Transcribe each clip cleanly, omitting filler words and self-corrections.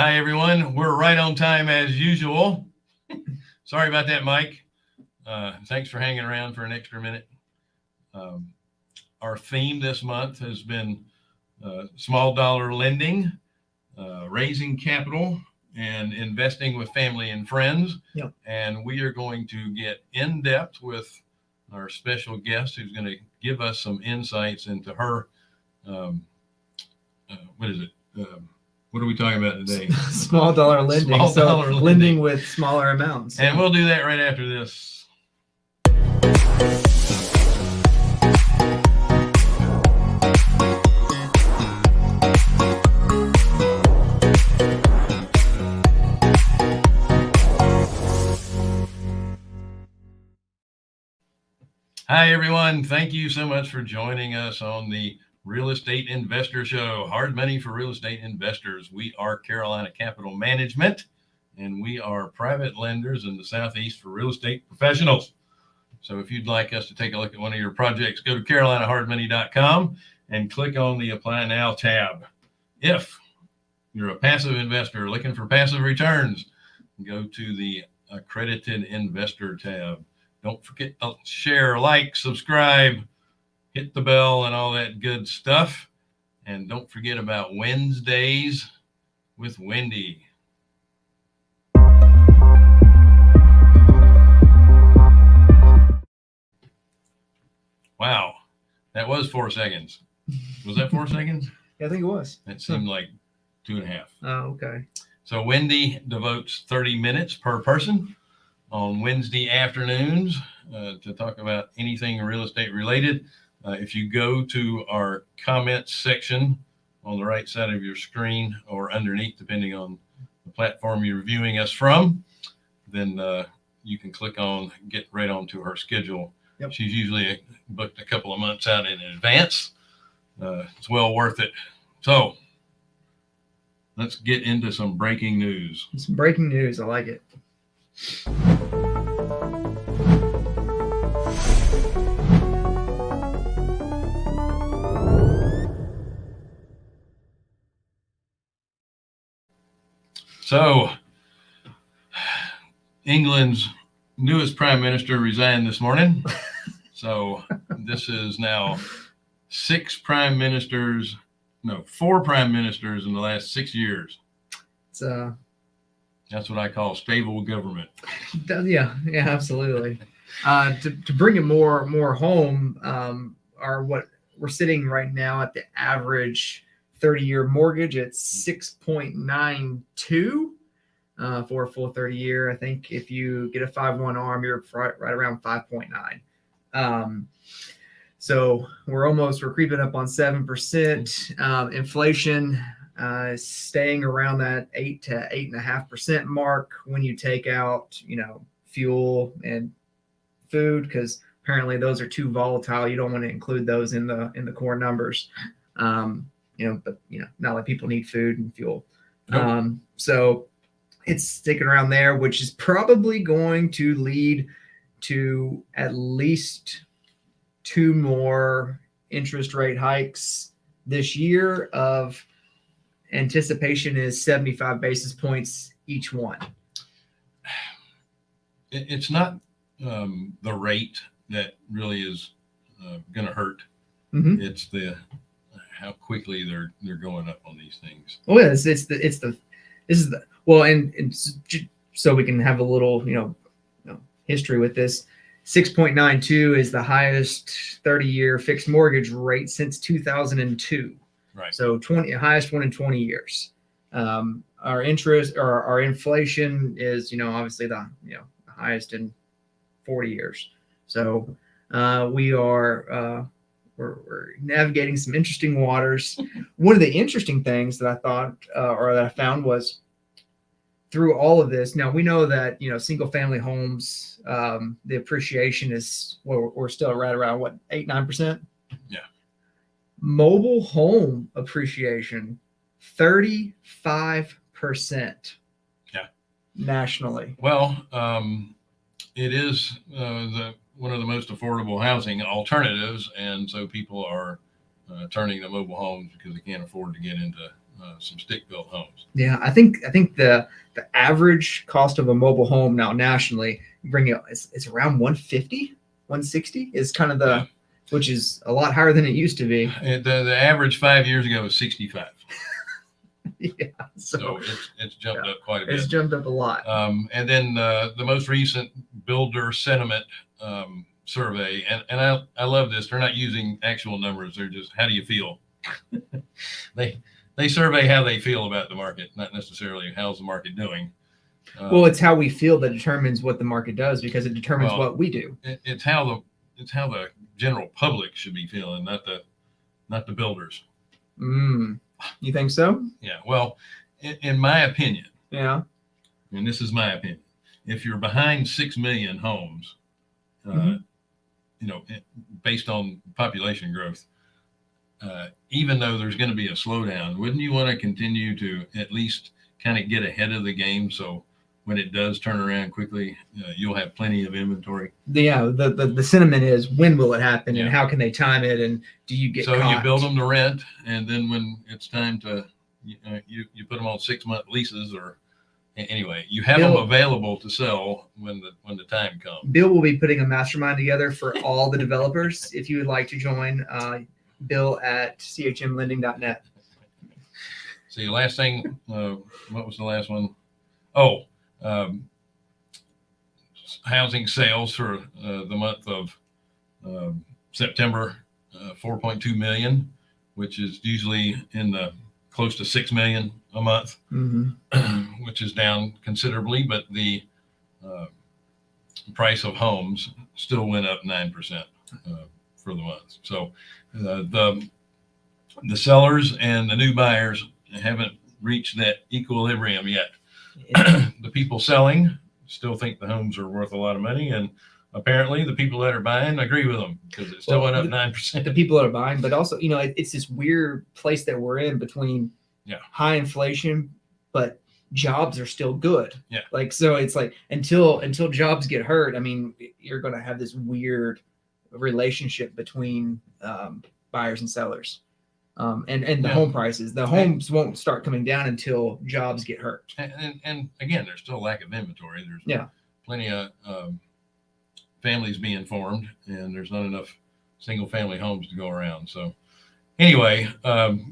Hi, everyone. We're right on time as usual. Sorry about that, Mike. Thanks for hanging around for an extra minute. Our theme this month has been small dollar lending, raising capital, and investing with family and friends. Yep. And we are going to get in depth with our special guest who's going to give us some insights into her, what is it? What are we talking about today? Small dollar lending. Small dollar lending with smaller amounts. And we'll do that right after this. Hi, everyone. Thank you so much for joining us on the Real Estate Investor Show, hard money for real estate investors. We are Carolina Capital Management, and we are private lenders in the Southeast for real estate professionals. So if you'd like us to take a look at one of your projects, go to carolinahardmoney.com and click on the Apply Now tab. If you're a passive investor looking for passive returns, go to the Accredited Investor tab. Don't forget to share, like, subscribe, hit the bell and all that good stuff. And don't forget about Wednesdays with Wendy. Wow, that was 4 seconds. Was that 4 seconds? Yeah, I think it was. It seemed like 2.5. Oh, okay. So Wendy devotes 30 minutes per person on Wednesday afternoons to talk about anything real estate related. If you go to our comments section on the right side of your screen or underneath, depending on the platform you're viewing us from, then you can click on, get right onto her schedule. Yep. She's usually booked a couple of months out in advance. It's well worth it. So let's get into some breaking news. Some breaking news. I like it. So, England's newest prime minister resigned this morning. So, this is now 4 prime ministers in the last 6 years. It's That's what I call stable government. Yeah, absolutely. To bring it more home, are what we're sitting right now at the average 30-year mortgage at 6.92 for a full 30 year. I think if you get a 5-1 ARM, you're right around 5.9. So we're creeping up on 7%. Inflation staying around that 8 to 8.5% mark when you take out, fuel and food, because apparently those are too volatile. You don't want to include those in the core numbers. But not like people need food and fuel. Nope. So it's sticking around there, which is probably going to lead to at least 2 more interest rate hikes this year. Of anticipation is 75 basis points each one. It's not the rate that really is going to hurt. Mm-hmm. It's how quickly they're going up on these things. Oh yeah, and so we can have a little history with this. 6.92 is the highest 30-year fixed mortgage rate since 2002. Right. So highest one in 20 years. Our interest or our inflation is obviously the highest in 40 years. So we are we're navigating some interesting waters. One of the interesting things that I thought or that I found was through all of this. Now we know that single family homes, the appreciation is we're still right around 8-9%. Yeah. Mobile home appreciation 35%. Yeah. Nationally. Well, it is one of the most affordable housing alternatives, and so people are turning to mobile homes because they can't afford to get into some stick-built homes. Yeah, I think the average cost of a mobile home now nationally, it's around 150, 160 is kind of the, which is a lot higher than it used to be. The average 5 years ago was 65. Yeah, so it's jumped up quite a bit. It's jumped up a lot. And then the most recent builder sentiment survey, and I love this. They're not using actual numbers. They're just, how do you feel? They survey how they feel about the market, not necessarily how's the market doing. Well, it's how we feel that determines what the market does, because it determines what we do. It's how the general public should be feeling, not the builders. You think so? Yeah. Well, in my opinion. Yeah. And this is my opinion. If you're behind 6 million homes, based on population growth, even though there's going to be a slowdown, wouldn't you want to continue to at least kind of get ahead of the game, so when it does turn around quickly, you'll have plenty of inventory? Yeah, the sentiment is, when will it happen, and how can they time it, and do you get caught? You build them to rent, and then when it's time to you put them on 6-month leases, or anyway, you have them available to sell when the time comes. Bill will be putting a mastermind together for all the developers. If you would like to join, Bill at chmlending.net. See, the last thing, what was the last one? Oh, housing sales for the month of September, 4.2 million, which is usually in the close to 6 million a month, which is down considerably, but the price of homes still went up 9% for the month. So the sellers and the new buyers haven't reached that equilibrium yet. The people selling still think the homes are worth a lot of money, and apparently the people that are buying agree with them, because it still went up 9%. The people that are buying, but also, it's this weird place that we're in between high inflation, but jobs are still good. Yeah. So it's like, until jobs get hurt, you're going to have this weird relationship between buyers and sellers. And the home prices. The homes won't start coming down until jobs get hurt. And again, there's still a lack of inventory. There's plenty of families being formed, and there's not enough single family homes to go around. So anyway,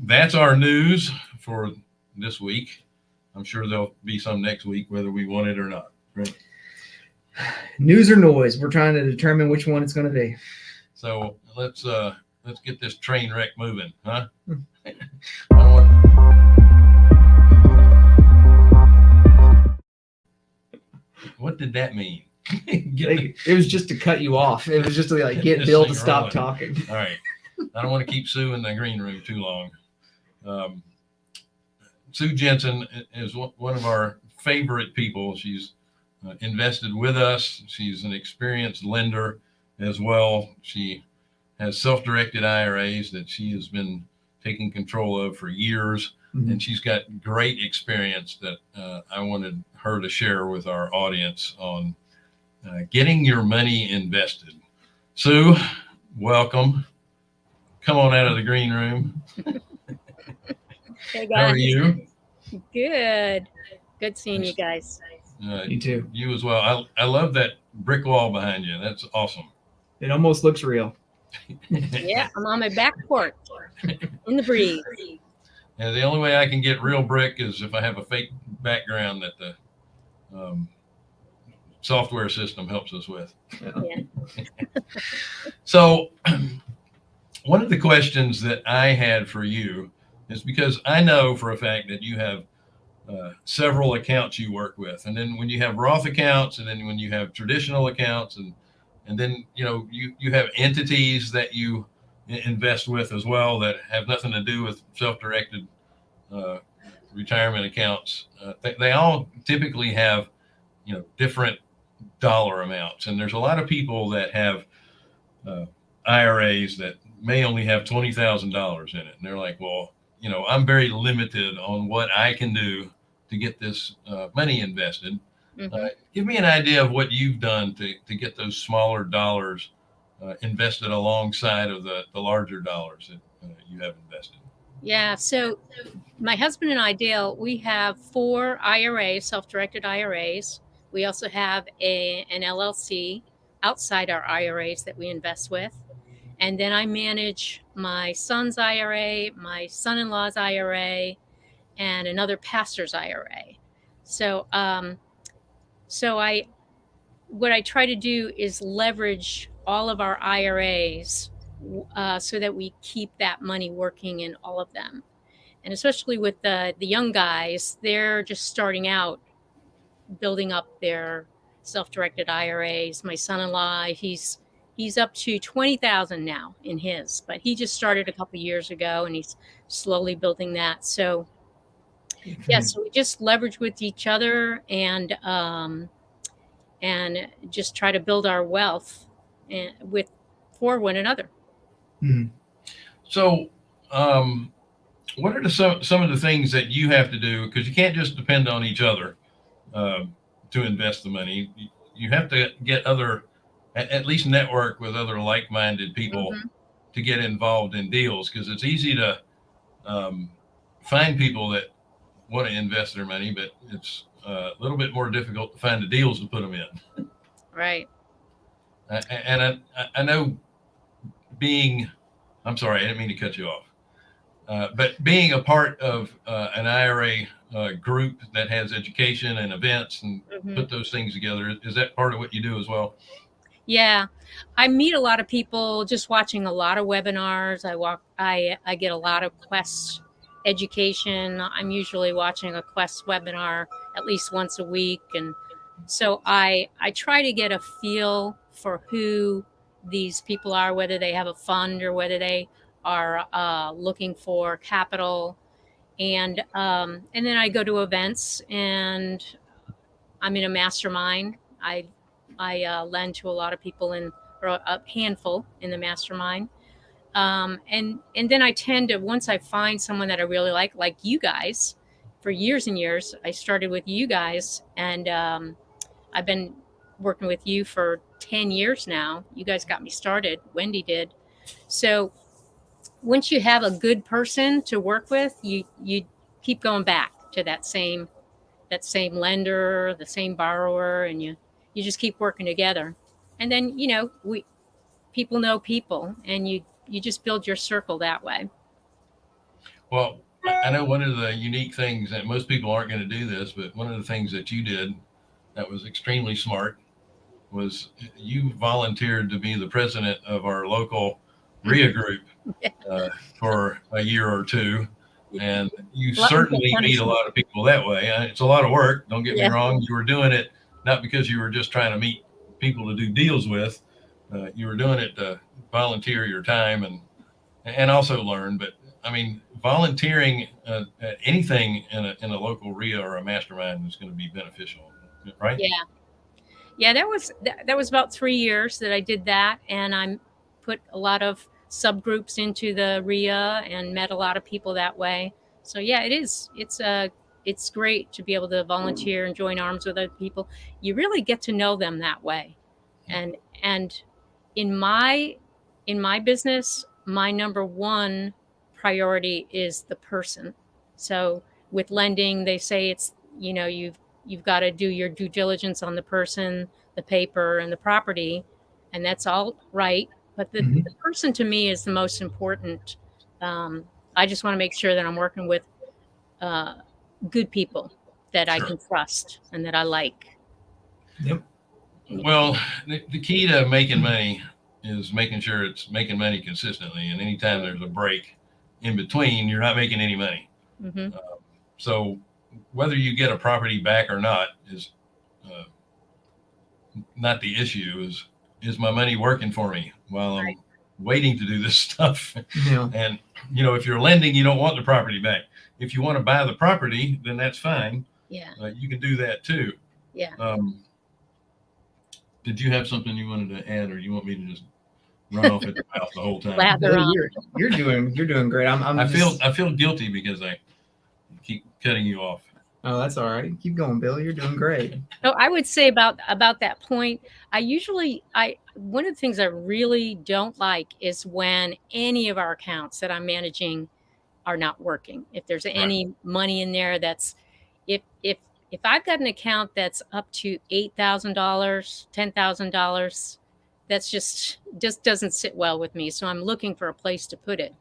that's our news for this week. I'm sure there'll be some next week, whether we want it or not. Right? News or noise? We're trying to determine which one it's going to be. So let's get this train wreck moving, huh? What did that mean? It was just to cut you off. It was just to get Bill to stop talking. All right. I don't want to keep Sue in the green room too long. Sue Jensen is one of our favorite people. She's invested with us. She's an experienced lender as well. She has self-directed IRAs that she has been taking control of for years. And she's got great experience that I wanted her to share with our audience on getting your money invested. Sue, welcome. Come on out of the green room. Hey guys. How are you? Good. Good seeing you guys. You too. You as well. I love that brick wall behind you. That's awesome. It almost looks real. Yeah, I'm on my back porch in the breeze. And the only way I can get real brick is if I have a fake background that the software system helps us with. Yeah. So one of the questions that I had for you is, because I know for a fact that you have several accounts you work with, and then when you have Roth accounts, and then when you have traditional accounts, and then you have entities that you invest with as well that have nothing to do with self-directed retirement accounts. They all typically have different dollar amounts, and there's a lot of people that have IRAs that may only have $20,000 in it, and they're like, well, I'm very limited on what I can do to get this money invested. Give me an idea of what you've done to get those smaller dollars invested alongside of the larger dollars that you have invested. Yeah. So my husband and I, Dale, we have 4 IRAs, self-directed IRAs. We also have an LLC outside our IRAs that we invest with. And then I manage my son's IRA, my son-in-law's IRA, and another pastor's IRA. So, so what I try to do is leverage all of our IRAs so that we keep that money working in all of them. And especially with the young guys, they're just starting out building up their self-directed IRAs. My son-in-law, he's up to 20,000 now in his, but he just started a couple years ago and he's slowly building that. So yeah, so we just leverage with each other and just try to build our wealth for one another. Mhm. So, what are some of the things that you have to do? Because you can't just depend on each other to invest the money. You have to get at least network with other like-minded people to get involved in deals. Because it's easy to find people that want to invest their money, but it's a little bit more difficult to find the deals to put them in. Right. And I know I'm sorry, I didn't mean to cut you off. But being a part of an IRA group that has education and events and put those things together, is that part of what you do as well? Yeah, I meet a lot of people just watching a lot of webinars. I get a lot of Quest education. I'm usually watching a Quest webinar at least once a week. And so I try to get a feel for who these people are, whether they have a fund or whether they are looking for capital. And then I go to events and I'm in a mastermind. I lend to a lot of people or a handful in the mastermind. And then I tend to, once I find someone that I really like you guys, for years and years, I started with you guys, and I've been working with you for 10 years now. You guys got me started. Wendy did. So once you have a good person to work with, you keep going back to that same lender, the same borrower, and you just keep working together. And then, people know people, and you just build your circle that way. Well, I know one of the unique things that most people aren't going to do this, but one of the things that you did that was extremely smart was you volunteered to be the president of our local REIA group for a year or two. And you certainly meet a lot of people that way. It's a lot of work. Don't get me wrong. You were doing it not because you were just trying to meet people to do deals with. You were doing it to volunteer your time and also learn. But I mean, volunteering anything in a local REIA or a mastermind is going to be beneficial, right? Yeah. That was about 3 years that I did that, and I put a lot of subgroups into the REIA and met a lot of people that way. So yeah, it is. It's great to be able to volunteer and join arms with other people. You really get to know them that way, and in my business, my number one priority is the person. So with lending, they say it's, you've got to do your due diligence on the person, the paper, and the property, and that's all right. But the person to me is the most important. I just want to make sure that I'm working with good people that I can trust and that I like. Yep. Well, the key to making money is making sure it's making money consistently. And anytime there's a break in between, you're not making any money. So whether you get a property back or not is not the issue. Is my money working for me while I'm waiting to do this stuff? Yeah. And, if you're lending, you don't want the property back. If you want to buy the property, then that's fine. Yeah. You can do that too. Yeah. Did you have something you wanted to add, or you want me to just run off at the mouth the whole time? You're doing great. I feel guilty because I keep cutting you off. Oh, that's all right. Keep going, Bill. You're doing great. So I would say about that point, one of the things I really don't like is when any of our accounts that I'm managing are not working. If there's any money in there that's, if I've got an account that's up to $8,000, $10,000, that's just doesn't sit well with me. So I'm looking for a place to put it.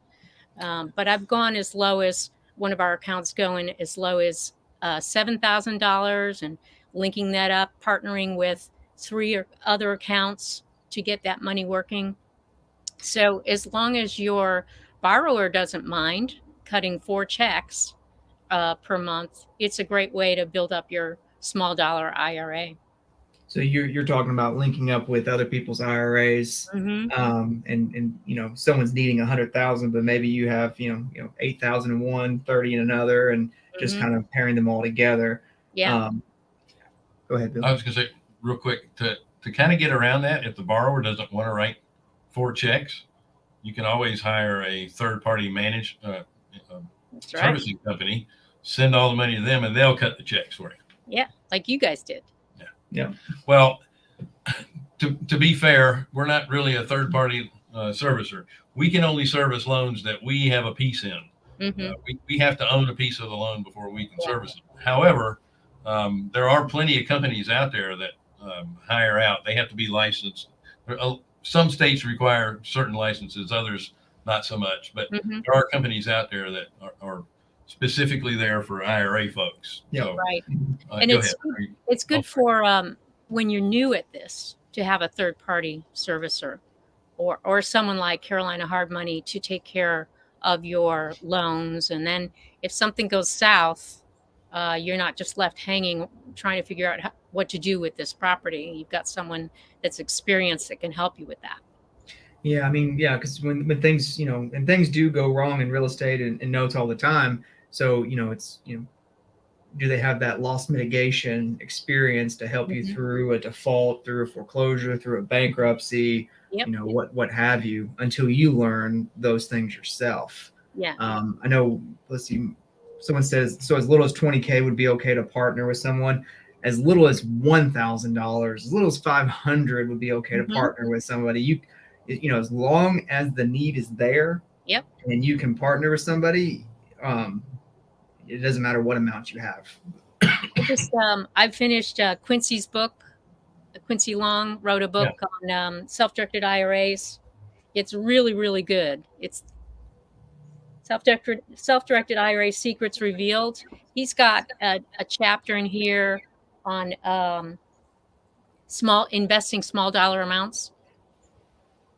But I've gone as low as one of our accounts going as low as $7,000 and linking that up, partnering with 3 or other accounts to get that money working. So as long as your borrower doesn't mind cutting 4 checks per month, it's a great way to build up your small dollar IRA. So you're talking about linking up with other people's IRAs, Mm-hmm. and someone's needing 100,000, but maybe you have 8,000 in one, 30 in another, and just kind of pairing them all together. Yeah. Go ahead, Bill. I was going to say real quick to kind of get around that. If the borrower doesn't want to write 4 checks, you can always hire a third-party managed servicing company, send all the money to them, and they'll cut the checks for you. Yeah, like you guys did. Yeah. Well, to be fair, we're not really a third-party servicer. We can only service loans that we have a piece in. Mm-hmm. We have to own a piece of the loan before we can service it. However, there are plenty of companies out there that hire out. They have to be licensed. Some states require certain licenses, others not so much. But there are companies out there that are specifically there for IRA folks. Yeah. So, Right. And it's good for when you're new at this to have a third party servicer or someone like Carolina Hard Money to take care of your loans. And then if something goes south, you're not just left hanging trying to figure out what to do with this property. You've got someone that's experienced that can help you with that. Yeah, I mean, yeah, because when things, and things do go wrong in real estate and notes all the time. So, it's, do they have that loss mitigation experience to help you through a default, through a foreclosure, through a bankruptcy, what have you, until you learn those things yourself. Yeah. I know, let's see, someone says, so as little as 20K would be okay to partner with someone. As little as $1,000, as little as 500 would be okay to partner with somebody. As long as the need is there, and you can partner with somebody, it doesn't matter what amount you have. I finished Quincy's book. Quincy Long wrote a book on self-directed IRAs. It's really, really good. It's self-directed IRA Secrets Revealed. He's got a chapter in here on investing small dollar amounts.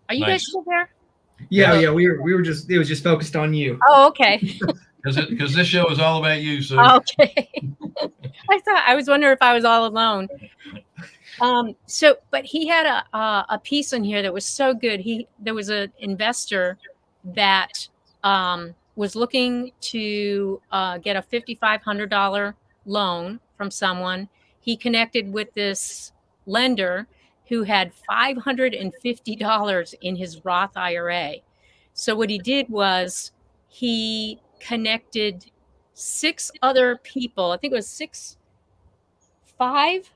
Are you guys still there? Yeah. We were just, it was just focused on you. Oh, okay. Because this show is all about you. So okay. I was wondering if I was all alone. But he had a piece in here that was so good. There was an investor that was looking to get a $5,500 loan from someone. He connected with this lender who had $550 in his Roth IRA. So what he did was he connected 6 other people. I think it was 5.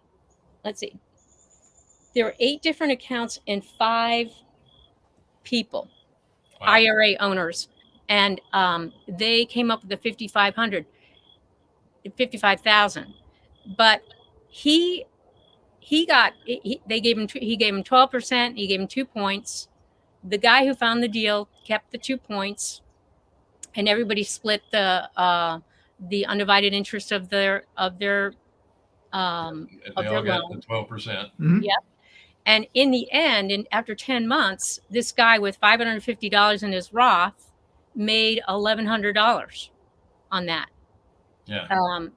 Let's see. There were 8 different accounts and 5 people, IRA owners. And they came up with the 55,000. But he gave him 12%. He gave him 2 points. The guy who found the deal kept the 2 points, and everybody split the undivided interest of their they all got loan. the 12%. Yep. And in the end, and after 10 months, this guy with $550 in his Roth made $1,100 on that. Yeah. I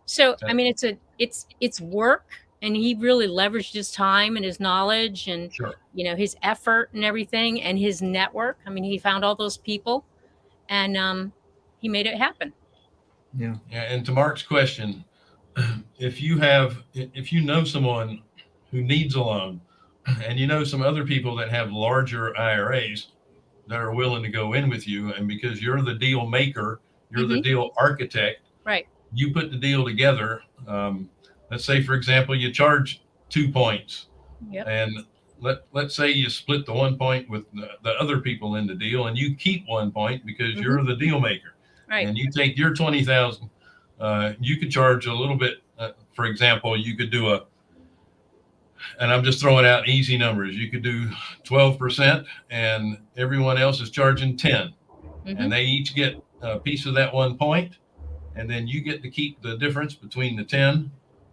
mean, it's work, and he really leveraged his time and his knowledge and his effort and everything and his network. I mean, he found all those people, and he made it happen. Yeah. And to Mark's question, if you know someone who needs a loan, and some other people that have larger IRAs that are willing to go in with you, and because you're the deal maker, you're the deal architect, right? You put the deal together. Let's say, for example, you charge 2 points, and let's say you split the 1 point with the other people in the deal, and you keep 1 point because you're the deal maker. Right. and you take your 20,000, you could charge a little bit. For example, you could do and I'm just throwing out easy numbers. You could do 12%, and everyone else is charging 10, and they each get a piece of that 1 point, and then you get to keep the difference between the 10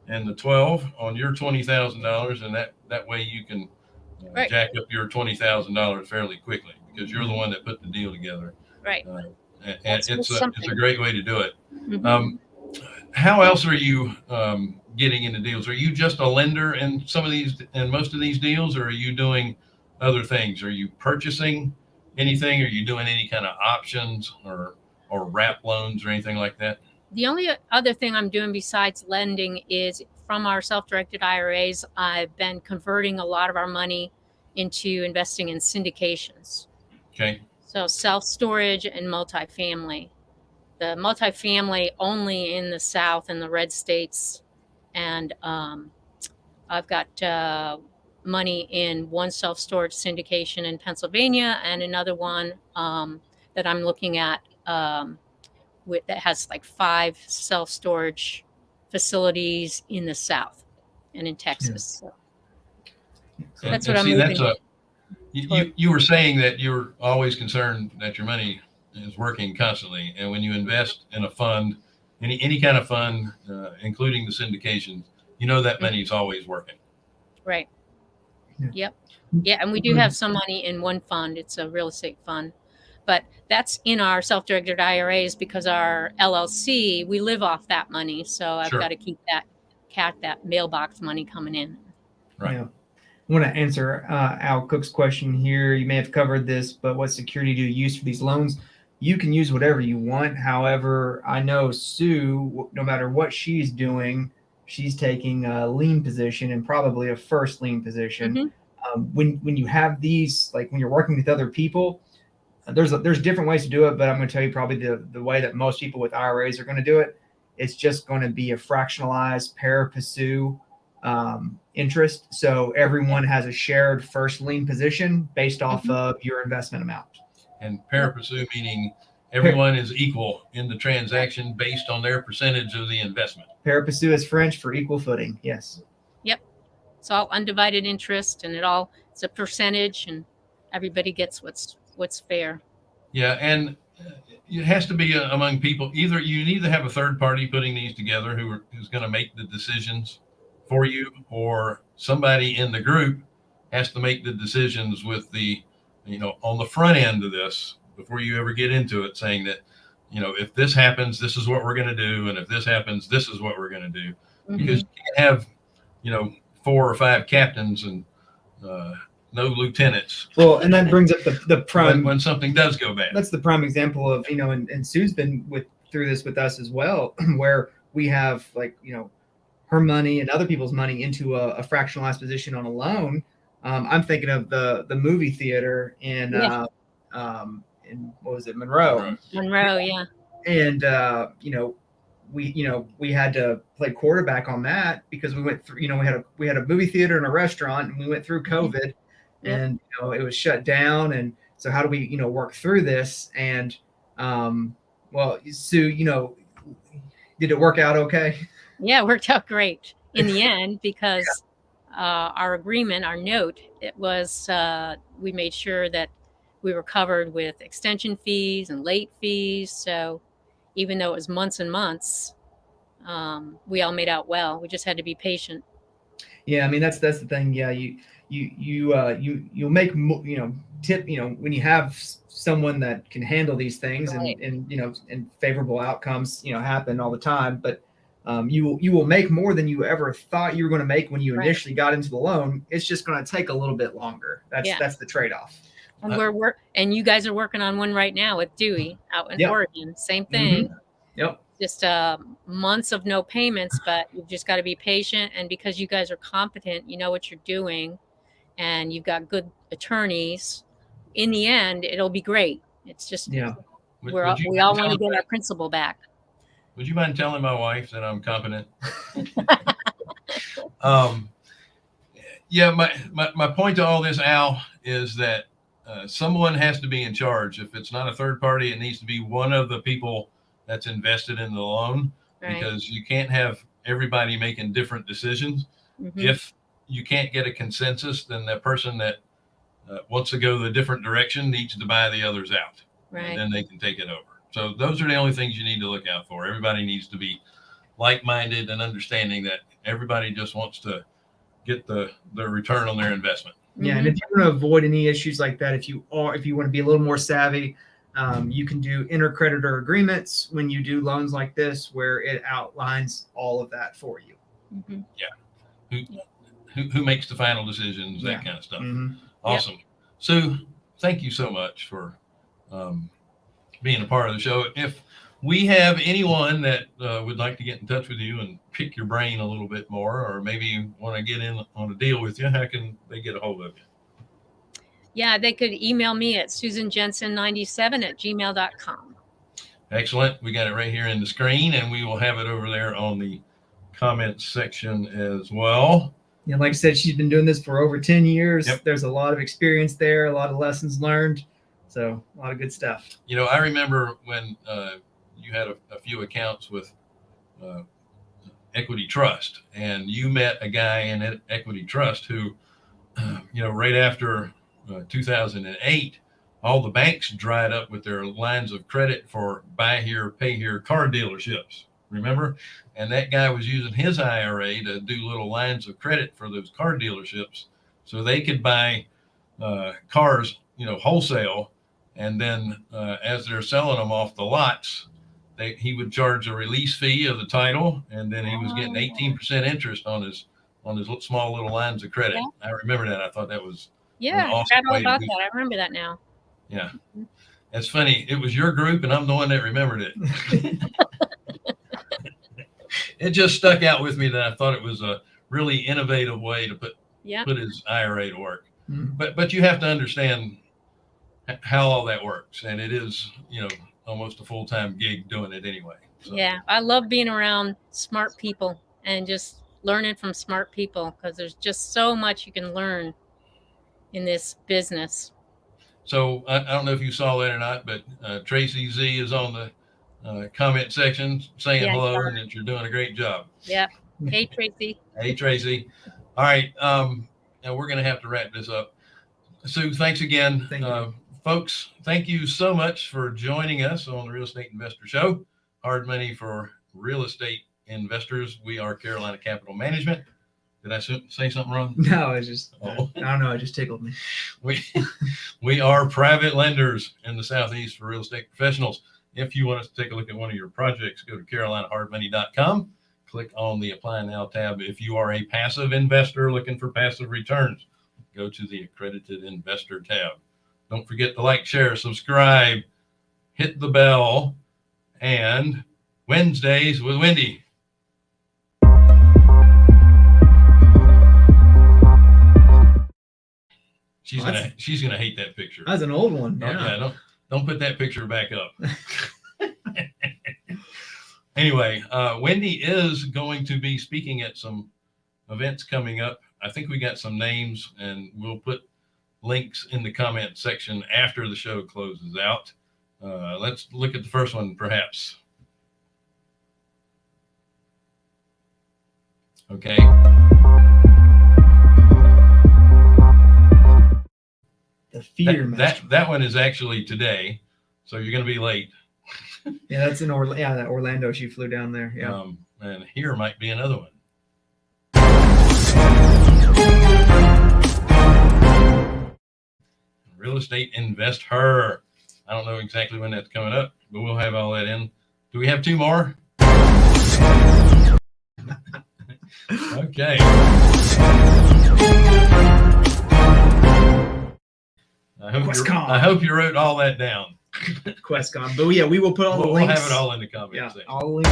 and the 12 on your $20,000, and that way you can Right. jack up your $20,000 fairly quickly because you're the one that put the deal together. Right. And That's it's a something. great way to do it. Mhm. How else are you getting into deals? Are you just a lender in most of these deals, or are you doing other things? Are you purchasing anything? Are you doing any kind of options or wrap loans or anything like that? The only other thing I'm doing besides lending is from our self-directed IRAs, I've been converting a lot of our money into investing in syndications. Okay. So self-storage and multifamily. The multifamily only in the South and the red states. And I've got money in one self-storage syndication in Pennsylvania and another one that I'm looking at that has like 5 self-storage facilities in the South and in Texas. So that's what I'm moving. You were saying that you're always concerned that your money is working constantly, and when you invest in a fund, any kind of fund, including the syndications, that money is always working. Right. Yeah. Yep. Yeah, and we do have some money in one fund. It's a real estate fund, but that's in our self-directed IRAs because our LLC, we live off that money. So I've got to keep that mailbox money coming in. Right. Yeah. I want to answer Al Cook's question here. You may have covered this, but what security do you use for these loans? You can use whatever you want. However, I know Sue, no matter what she's doing, she's taking a lien position and probably a first lien position. When you have these, like when you're working with other people, there's different ways to do it, but I'm going to tell you probably the way that most people with IRAs are going to do it. It's just going to be a fractionalized pari passu interest. So everyone has a shared first lien position based off of your investment amount. And pari passu meaning everyone is equal in the transaction based on their percentage of the investment. Pari passu is French for equal footing. Yes. Yep. It's all undivided interest, and it's a percentage, and everybody gets what's fair. Yeah, and it has to be among people. You need to have a third party putting these together who's going to make the decisions for you, or somebody in the group has to make the decisions with on the front end of this before you ever get into it, saying that, if this happens, this is what we're going to do. And if this happens, this is what we're going to do. Because you can't have, 4 or 5 captains and no lieutenants. Well, and that brings up the prime when something does go bad. That's the prime example of, and Sue's been through this with us as well, where we have her money and other people's money into a fractionalized position on a loan. I'm thinking of the movie theater in what was it, Monroe? Monroe, yeah. And we had to play quarterback on that because we went through. We had a movie theater and a restaurant, and we went through COVID, and it was shut down. And so how do we work through this? And well, Sue, did it work out okay? Yeah, it worked out great in the end because our agreement, our note, it was we made sure that we were covered with extension fees and late fees. So even though it was months and months, we all made out well. We just had to be patient. Yeah, I mean that's the thing. Yeah, you'll make when you have someone that can handle these things, right. and favorable outcomes happen all the time, but you will make more than you ever thought you were going to make when you initially got into the loan. It's just going to take a little bit longer. That's the trade-off. And and you guys are working on one right now with Dewey out in Oregon. Same thing. Yep. Just months of no payments, but you've just got to be patient. And because you guys are competent, you know what you're doing, and you've got good attorneys, in the end, it'll be great. It's just we all want to get our principal back. Would you mind telling my wife that I'm competent? My point to all this, Al, is that someone has to be in charge. If it's not a third party, it needs to be one of the people that's invested in the loan, Right. because you can't have everybody making different decisions. Mhm. If you can't get a consensus, then the person that wants to go the different direction needs to buy the others out, Right. and then they can take it over. So those are the only things you need to look out for. Everybody needs to be like-minded and understanding that everybody just wants to get the return on their investment. Yeah, and if you want to avoid any issues like that, if you want to be a little more savvy, you can do intercreditor agreements when you do loans like this, where it outlines all of that for you. Mhm. Who makes the final decisions, that Yeah. kind of stuff. Mhm. Awesome. Sue, thank you so much for being a part of the show. If we have anyone that would like to get in touch with you and pick your brain a little bit more, or maybe want to get in on a deal with you, how can they get a hold of you? Yeah, they could email me at susanjensen97@gmail.com. Excellent. We got it right here in the screen, and we will have it over there on the comments section as well. Yeah, like I said, she's been doing this for over 10 years. Yep. There's a lot of experience there, a lot of lessons learned. So a lot of good stuff. You know, I remember when you had a few accounts with Equity Trust, and you met a guy in Equity Trust who, right after 2008, all the banks dried up with their lines of credit for buy here, pay here car dealerships. Remember? And that guy was using his IRA to do little lines of credit for those car dealerships so they could buy cars, wholesale. And then as they're selling them off the lots, he would charge a release fee of the title, and then he was getting 18% interest on his small little lines of credit. Yeah. I remember that. I thought that was Yeah, an I awesome forgot all way to about do that. I remember that now. Yeah. That's funny. It was your group, and I'm the one that remembered it. It just stuck out with me that I thought it was a really innovative way to put his IRA to work. Mhm. But you have to understand how all that works, and it is almost a full-time gig doing it anyway. So. Yeah, I love being around smart people and just learning from smart people, because there's just so much you can learn in this business. So I don't know if you saw that or not, but Tracy Z is on the comment section saying hello and that you're doing a great job. Yeah. Hey, Tracy. Hey, Tracy. All right. Now we're going to have to wrap this up. Sue, thanks again. Thank you. Folks, thank you so much for joining us on the Real Estate Investor Show. Hard money for real estate investors. We are Carolina Capital Management. Did I say something wrong? No, I just, Oh. I don't know. It just tickled me. We are private lenders in the Southeast for real estate professionals. If you want us to take a look at one of your projects, go to carolinahardmoney.com. Click on the Apply Now tab. If you are a passive investor looking for passive returns, go to the Accredited Investor tab. Don't forget to like, share, subscribe, hit the bell, and Wednesdays with Wendy. She's gonna hate that picture. That's an old one. Don't put that picture back up. Anyway, Wendy is going to be speaking at some events coming up. I think we got some names, and we'll put links in the comment section after the show closes out. Let's look at the first one, perhaps. Okay. The Fear Master. That one is actually today, so you're going to be late. Yeah, that's in Orlando. She flew down there. Yeah. And here might be another one. Real Estate Investor. I don't know exactly when that's coming up, but we'll have all that in. Do we have two more? Okay. I hope you wrote all that down. QuestCon. But yeah, we will put all the links. We'll have it all in the comments. Yeah, all the links.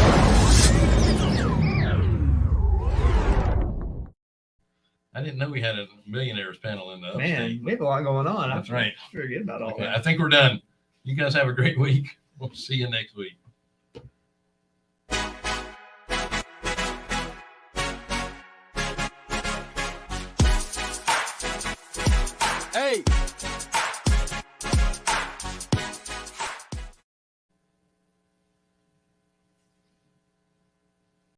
I didn't know we had a millionaires panel in the upstate. Man, we have a lot going on. That's right. I forget about all Okay, that. I think we're done. You guys have a great week. We'll see you next week. Hey.